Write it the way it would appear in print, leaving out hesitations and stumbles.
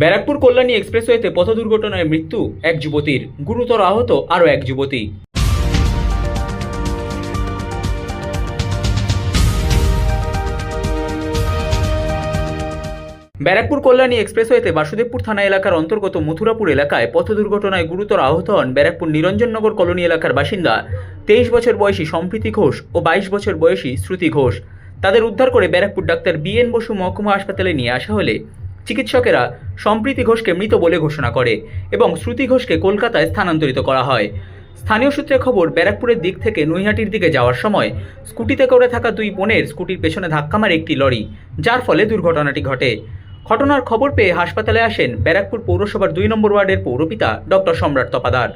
ব্যারাকপুর কল্যাণী এক্সপ্রেসওয়েতে পথ দুর্ঘটনায় মৃত্যু এক যুবতীর, গুরুতর আহত আরও এক যুবতী। ব্যারাকপুর কল্যাণী এক্সপ্রেসওয়েতে বাসুদেবপুর থানা এলাকার অন্তর্গত মথুরাপুর এলাকায় পথ দুর্ঘটনায় গুরুতর আহত হন ব্যারাকপুর নিরঞ্জননগর কলোনি এলাকার বাসিন্দা 23 বছর বয়সী সম্প্রীতি ঘোষ ও 22 বছর বয়সী শ্রুতি ঘোষ। তাদের উদ্ধার করে ব্যারাকপুর ডাক্তার BN বসু মহকুমা হাসপাতালে নিয়ে আসা হলে চিকিৎসকেরা সম্প্রীতি ঘোষকে মৃত বলে ঘোষণা করে এবং শ্রুতি ঘোষকে কলকাতায় স্থানান্তরিত করা হয়। স্থানীয় সূত্রে খবর, ব্যারাকপুরের দিক থেকে নৈহাটির দিকে যাওয়ার সময় স্কুটিতে করে থাকা দুই বোনের স্কুটির পেছনে ধাক্কা মারে একটি লরি, যার ফলে দুর্ঘটনাটি ঘটে। ঘটনার খবর পেয়ে হাসপাতালে আসেন ব্যারাকপুর পৌরসভার 2 নম্বর ওয়ার্ডের পৌরপিতা ডক্টর সম্রাট তপাদার।